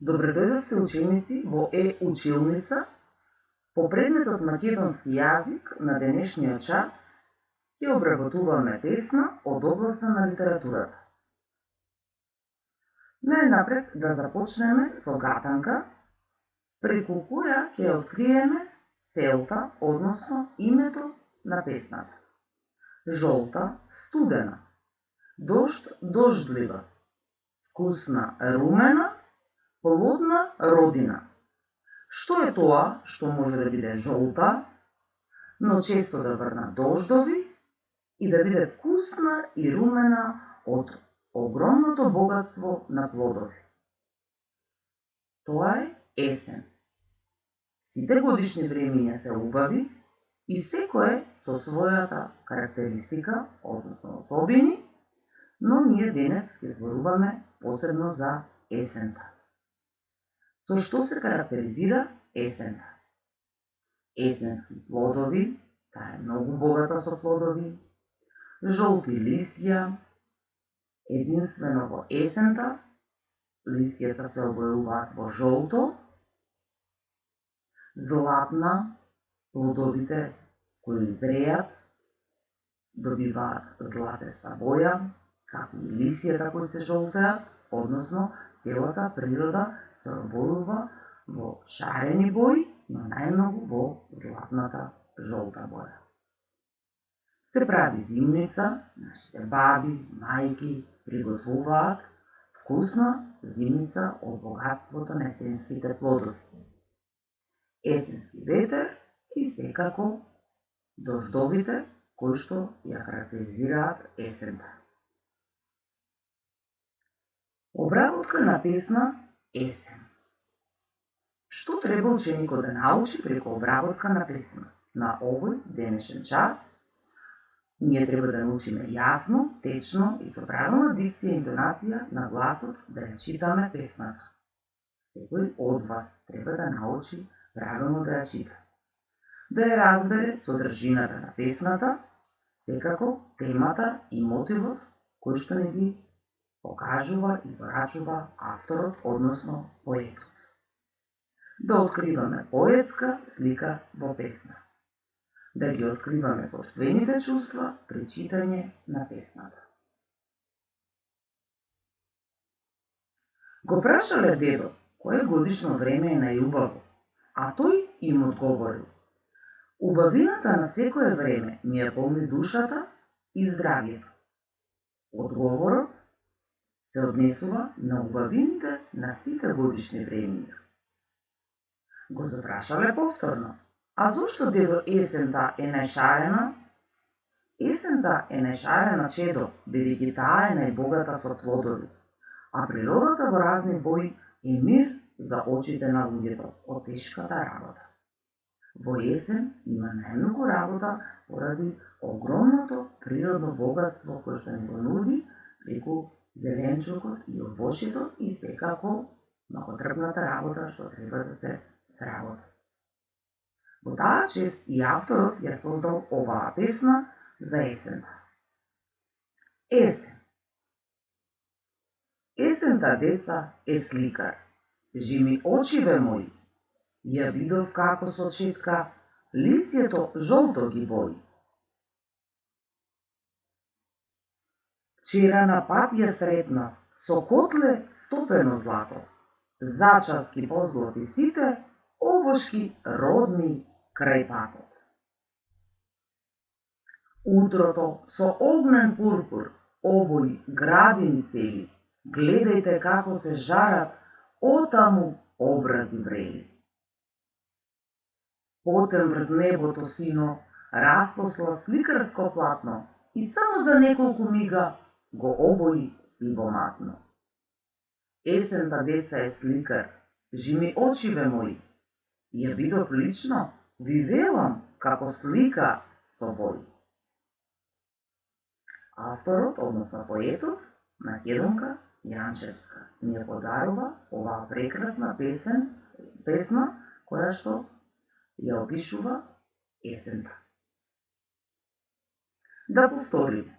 Добредојдовте ученици во Е-училница по предметот македонски јазик на денешниот час ќе обработуваме песна од областа на литературата. Најнапред да започнеме со гатанка, преку која ќе откриеме целта, односно името на песната. Жолта, студена, дожд, дождлива, вкусна, румена, плодна, родина. Што е тоа што може да биде жолта, но често да врна дождови и да биде вкусна и румена од огромното богатство на плодови? Тоа е есен. Сите годишни времиња се убави и секое со својата карактеристика, односно особини, но ние денес ќе зборуваме посебно за есента. Со што се карактеризира есента? Есенски плодови, таа е многу богата со плодови, жолти лисја, единствено во есента лисјата се обојуваат во жолто, златна, плодовите кои зреат добиваат златеста боја, како и лисјата кои се жолтеат, односно целата природа се обојува во шарени бои, но најмногу во златната жолта боја. Се прави зимница, нашите баби, мајки приготвуваат вкусна зимница од богатството на есенските плодови. Есенски ветер и секако дождовите кои што ја карактеризираат есента. Обработка на песна есен. Што треба ученикот да научи преку обработка на песна? На овој денешен час ние треба да научиме јасно, течно и со правилна дикција и интонација на гласот да ја читаме песната. Секој од вас треба да научи правилно да ја чита. Да ја разбере содржината на песната, секако темата и мотивот кој што не ги покажува и порачува авторот, односно поетот. Да откриваме поетска слика во песна. Да ги откриваме собствените чувства при читање на песната. Го прашале дедо кое годишно време е најубаво, а тој им одговорил: убавината на секое време ми ја полни душата и здравието. Одговорот се однесува на убавините на сите годишни времиња. Го запрашале повторно: а зошто дедо есента е најшарена? Есента е најшарена, чедо, бидејќи таа е најбогата со плодови, а природата во разни бои е мир за очите на луѓето од тешката работа. Во есен има најмногу работа поради огромното природно богатство кое што ни го нуди преку зеленчукот и овошјето и секако многотрпната работа што треба да се сработи. Во таа чест и авторот ја создал оваа песна за есента. Есен. Есента, деца, е сликар. Жими очиве мои, ја видов како со четка лисјето жолто ги бои. Вчера на пат ја сретнав со котле стопено злато, зачаски позлати сите, овошки родни крај патот. Утрото со огнен пурпур, овој градини цели, гледајте како се жарат отаму образи врели. Потем врз небото, сино, распосла сликарско платно и само за неколку мига го обои сивоматно. Есента, деца, е сликар, жими очиве мои, ја видов лично, ви велам, како слика со бои. Авторот, односно поетот, Македонка Јанчевска, ни ја подарува оваа прекрасна песна, која што ја опишува есента. Да повториме.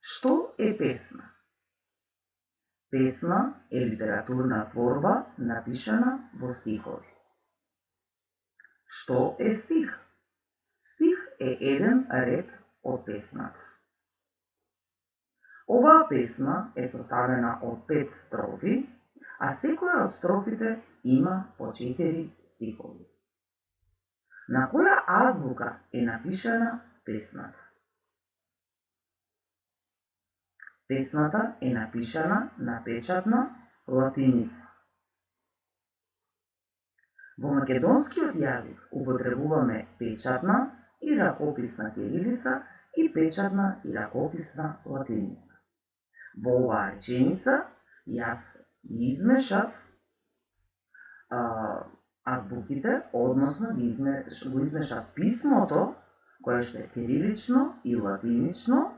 Што е песна? Песна е литературна творба напишана во стихови. Што е стих? Стих е еден ред од песната. Оваа песна е составена од 5 строфи, а секоја од строфите има по 4 стихови. На која азбука е напишана песната? Песната е напишана на печатна латиница. Во македонскиот јазик употребуваме печатна и ракописна кирилица и печатна и ракописна латиница. Во оваа реченица јас измешав азбуките, односно го измешав писмото, кое што е кирилично и латинично,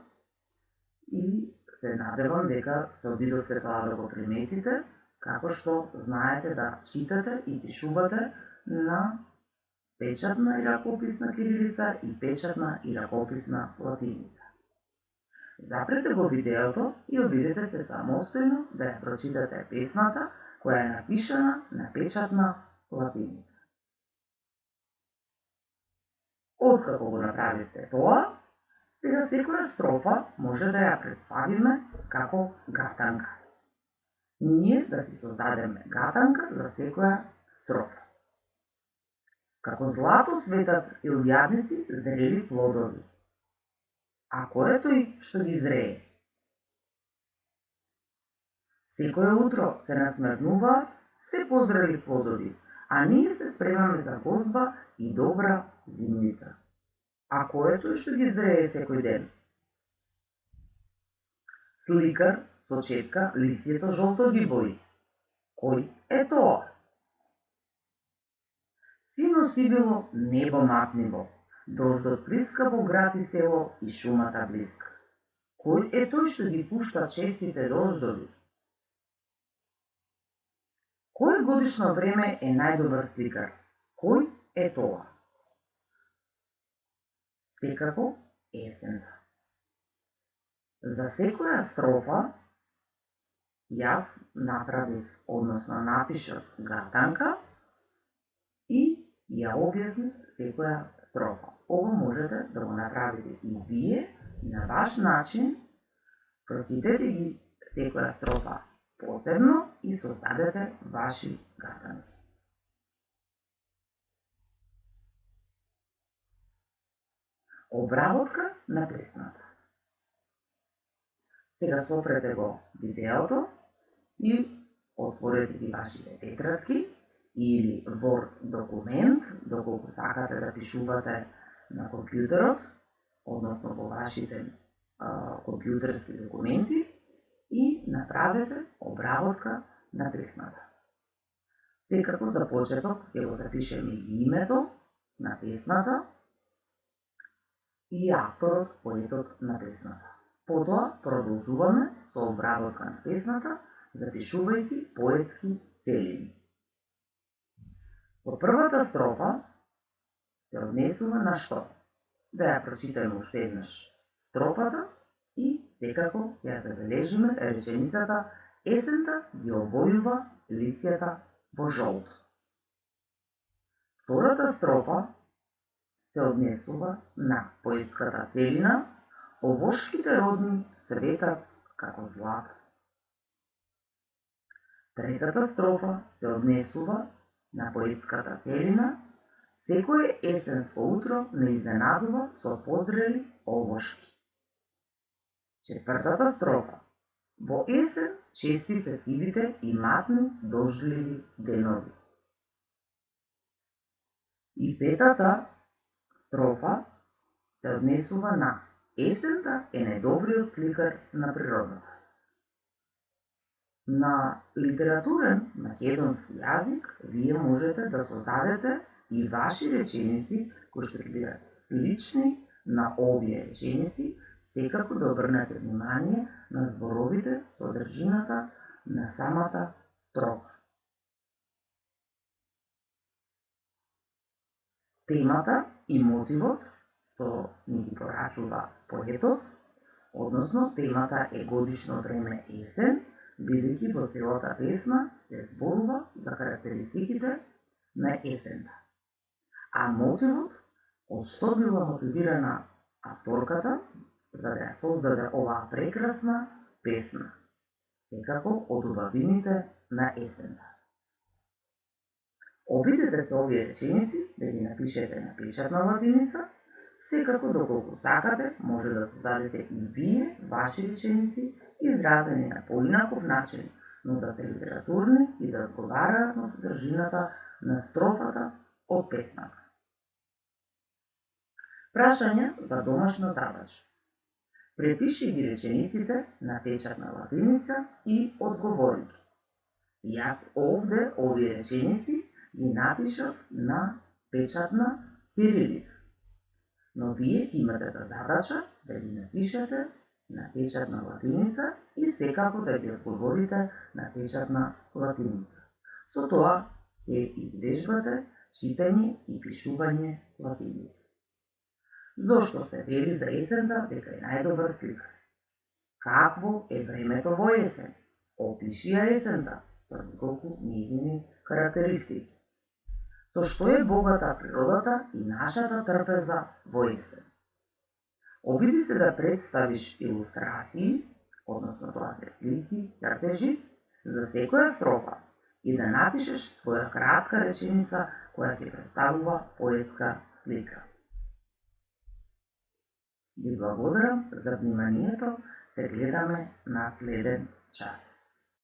и се надевам дека се обидовте тоа да го приметите, како што знаете да читате и пишувате на печатна и ракописна кирилица и печатна и ракописна латиница. Запрете го видеото и обидете се самостојно да ја прочитате песната која е напишана на печатна латиница. Откако го направите тоа, сега секоја строфа може да ја представиме како гатанка. Ние да си создадеме гатанка за секоја строфа. Како злато светат илјадници зрели плодови. А кој е тој што ги зрее? Секој утро се насмртнуваат се позрели плодови, а ние се спремаме за гозба и добра зимница. А кој е тој што ги зрее секој ден? Сликар со четка лисјето жолто ги бои. Кој е тоа? Сино сивило, небо матниво, дождот плиска во град и село и шумата блиска. Кој е тој што ги пушта честите дождови? Кој годишно време е најдобар сликар? Кој е тоа? Секако есента. За секоја строфа јас направив, односно напишав гатанка и ја објаснив секоја строфа. Ова можете да го направите и вие на ваш начин, прочитете ги секоја строфа посебно и создадете ваши гатанки. Обработка на песната. Сега сопрете го видеото и отворете ги вашите тетрадки или Word документ, доколку сакате да пишувате на компјутерот, односно во вашите компјутерски документи, и направете обработка на песната. Секако за почеток ќе го запишеме името на песната и авторот, поетот на песната. Потоа продолжуваме со обработка на песната, запишувајќи поетски целини. Во првата строфа се однесува на што? Да ја прочитаме уште еднаш строфата и секако ја забележиме реченицата есента ги обојува лисјата во жолт. Втората строфа се однесува на поетската целина овошките родни светат како злато. Третата строфа се однесува на поетската целина секое есенско утро не изненадува со позрели овошки. Четвртата строфа во есен чести се сивите и матни дождливи денови. И петата строфа се однесува на есента е најдобриот сликар на природата. На литературен македонски јазик вие можете да создадете и ваши реченици кои што ќе бидат слични на овие реченици, секако да обрнете внимание на зборовите, содржината на самата строфа. Темата и мотивот што ни ги порачува поетот, односно темата е годишно време есен, бидејќи во целата песна се зборува за карактеристиките на есента. А мотивот, од што била мотивирана авторката за да ја создаде оваа прекрасна песна, секако од убавините на есента. Обидете се овие реченици да ги напишете на печатна латиница. Секако, доколку сакате, може да создадете и вие ваши реченици изразени на поинаков начин, но да се литературни и да одговараат на содржината на строфата од песната. Прашање за домашна задача. Препиши ги речениците на печатна латиница и одговори ги. Јас овде овие реченици ги напишав на печатна кирилица, но вие ќе имате задача да ги напишете на печатна латиница и секако да ги одговорите на печатна латиница. Со тоа ќе извежбате читање и пишување латиница. Зошто се вели за есента дека е најдобар сликар? Какво е времето во есен? Опиши ја есента со неколку нејзини карактеристики. Со што е богата природата и нашата трпеза во есен? Обиди се да представиш илустрации, односно тоа се слики, цртежи, за секоја строфа и да напишеш своја кратка реченица која ќе представува поетска слика. Ви благодарам за вниманието, се гледаме на следен час.